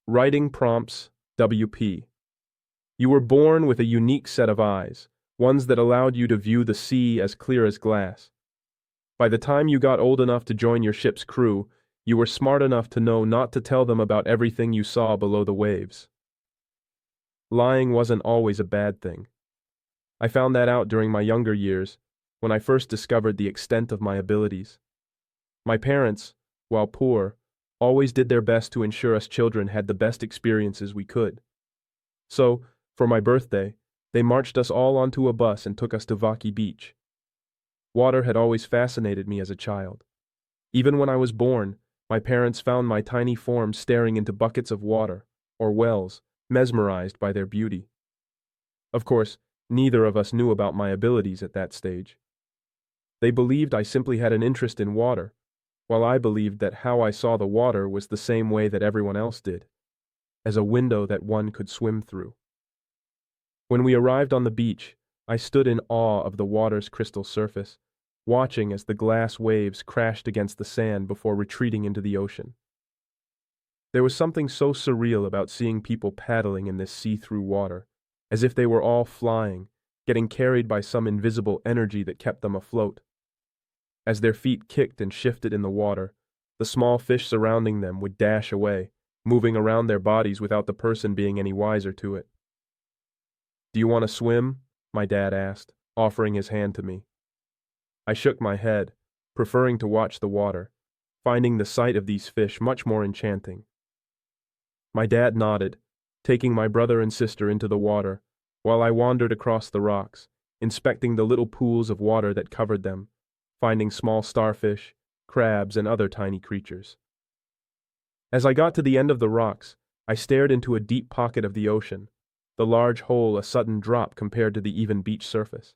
Writing Prompts, WP. You were born with a unique set of eyes, ones that allowed you to view the sea as clear as glass. By the time you got old enough to join your ship's crew, you were smart enough to know not to tell them about everything you saw below the waves. Lying wasn't always a bad thing. I found that out during my younger years, when I first discovered the extent of my abilities. My parents, while poor, always did their best to ensure us children had the best experiences we could. So, for my birthday, they marched us all onto a bus and took us to Vaki Beach. Water had always fascinated me as a child. Even when I was born, my parents found my tiny form staring into buckets of water, or wells, mesmerized by their beauty. Of course, neither of us knew about my abilities at that stage. They believed I simply had an interest in water, while I believed that how I saw the water was the same way that everyone else did, as a window that one could swim through. When we arrived on the beach, I stood in awe of the water's crystal surface, watching as the glass waves crashed against the sand before retreating into the ocean. There was something so surreal about seeing people paddling in this see-through water, as if they were all flying, getting carried by some invisible energy that kept them afloat. As their feet kicked and shifted in the water, the small fish surrounding them would dash away, moving around their bodies without the person being any wiser to it. "Do you want to swim?" my dad asked, offering his hand to me. I shook my head, preferring to watch the water, finding the sight of these fish much more enchanting. My dad nodded, taking my brother and sister into the water, while I wandered across the rocks, inspecting the little pools of water that covered them, finding small starfish, crabs, and other tiny creatures. As I got to the end of the rocks, I stared into a deep pocket of the ocean, the large hole a sudden drop compared to the even beach surface.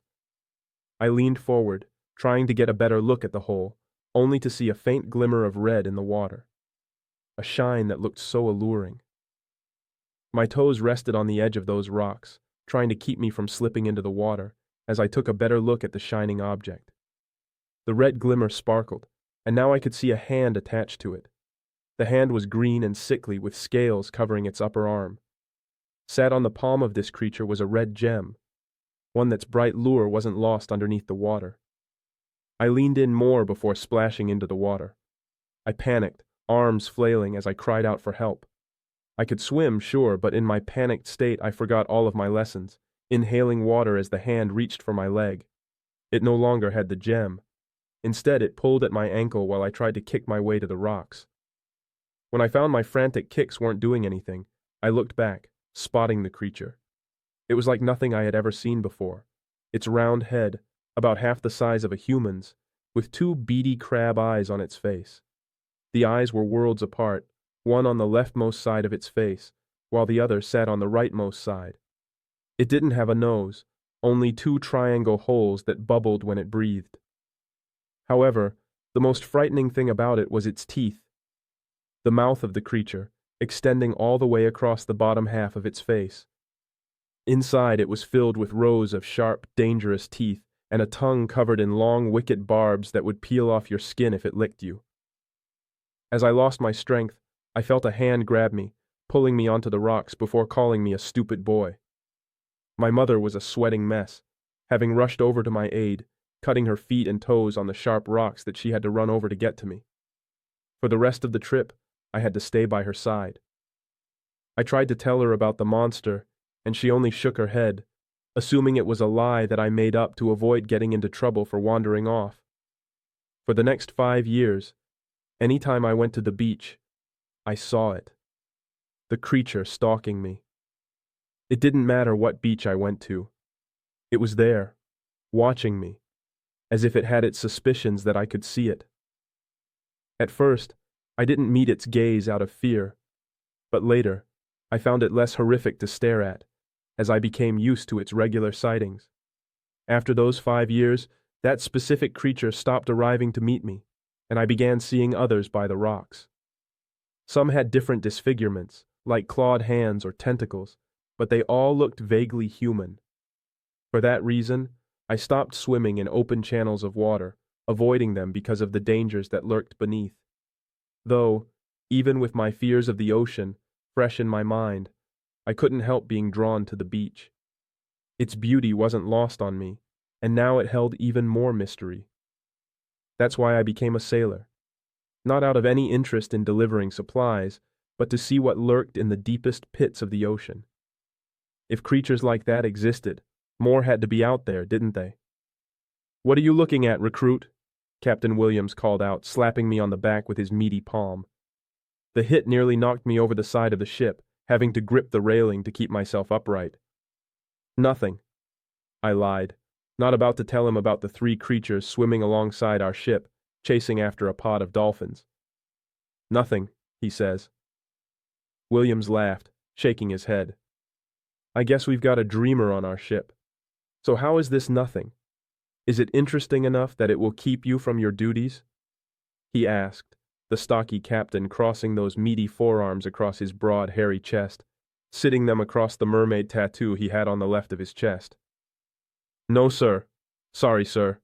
I leaned forward, trying to get a better look at the hole, only to see a faint glimmer of red in the water, a shine that looked so alluring. My toes rested on the edge of those rocks, trying to keep me from slipping into the water, as I took a better look at the shining object. The red glimmer sparkled, and now I could see a hand attached to it. The hand was green and sickly with scales covering its upper arm. Sat on the palm of this creature was a red gem, one that's bright lure wasn't lost underneath the water. I leaned in more before splashing into the water. I panicked, arms flailing as I cried out for help. I could swim, sure, but in my panicked state I forgot all of my lessons, inhaling water as the hand reached for my leg. It no longer had the gem. Instead, it pulled at my ankle while I tried to kick my way to the rocks. When I found my frantic kicks weren't doing anything, I looked back, spotting the creature. It was like nothing I had ever seen before. Its round head, about half the size of a human's, with two beady crab eyes on its face. The eyes were worlds apart, one on the leftmost side of its face, while the other sat on the rightmost side. It didn't have a nose, only two triangle holes that bubbled when it breathed. However, the most frightening thing about it was its teeth. The mouth of the creature, extending all the way across the bottom half of its face. Inside it was filled with rows of sharp, dangerous teeth, and a tongue covered in long, wicked barbs that would peel off your skin if it licked you. As I lost my strength, I felt a hand grab me, pulling me onto the rocks before calling me a stupid boy. My mother was a sweating mess, having rushed over to my aid, cutting her feet and toes on the sharp rocks that she had to run over to get to me. For the rest of the trip, I had to stay by her side. I tried to tell her about the monster, and she only shook her head, assuming it was a lie that I made up to avoid getting into trouble for wandering off. For the next 5 years, anytime I went to the beach, I saw it. The creature stalking me. It didn't matter what beach I went to. It was there, watching me, as if it had its suspicions that I could see it. At first, I didn't meet its gaze out of fear, but later, I found it less horrific to stare at, as I became used to its regular sightings. After those 5 years, that specific creature stopped arriving to meet me, and I began seeing others by the rocks. Some had different disfigurements, like clawed hands or tentacles, but they all looked vaguely human. For that reason, I stopped swimming in open channels of water, avoiding them because of the dangers that lurked beneath. Though, even with my fears of the ocean, fresh in my mind, I couldn't help being drawn to the beach. Its beauty wasn't lost on me, and now it held even more mystery. That's why I became a sailor. Not out of any interest in delivering supplies, but to see what lurked in the deepest pits of the ocean. If creatures like that existed, more had to be out there, didn't they? "What are you looking at, recruit?" Captain Williams called out, slapping me on the back with his meaty palm. The hit nearly knocked me over the side of the ship, having to grip the railing to keep myself upright. "Nothing," I lied, not about to tell him about the 3 creatures swimming alongside our ship, chasing after a pod of dolphins. "Nothing," he says. Williams laughed, shaking his head. "I guess we've got a dreamer on our ship. So how is this nothing? Is it interesting enough that it will keep you from your duties?" he asked, the stocky captain crossing those meaty forearms across his broad, hairy chest, sitting them across the mermaid tattoo he had on the left of his chest. "No, sir. Sorry, sir,"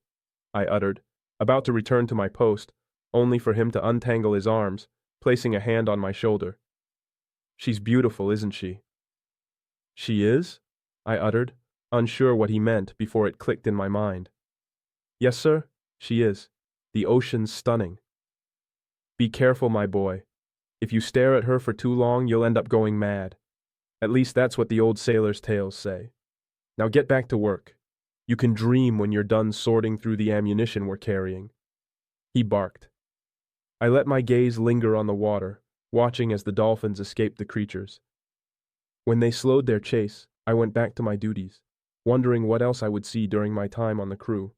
I uttered, about to return to my post, only for him to untangle his arms, placing a hand on my shoulder. "She's beautiful, isn't she?" "She is?" I uttered, unsure what he meant before it clicked in my mind. "Yes, sir, she is. The ocean's stunning." "Be careful, my boy. If you stare at her for too long, you'll end up going mad. At least that's what the old sailors' tales say. Now get back to work. You can dream when you're done sorting through the ammunition we're carrying." He barked. I let my gaze linger on the water, watching as the dolphins escaped the creatures. When they slowed their chase, I went back to my duties, wondering what else I would see during my time on the crew.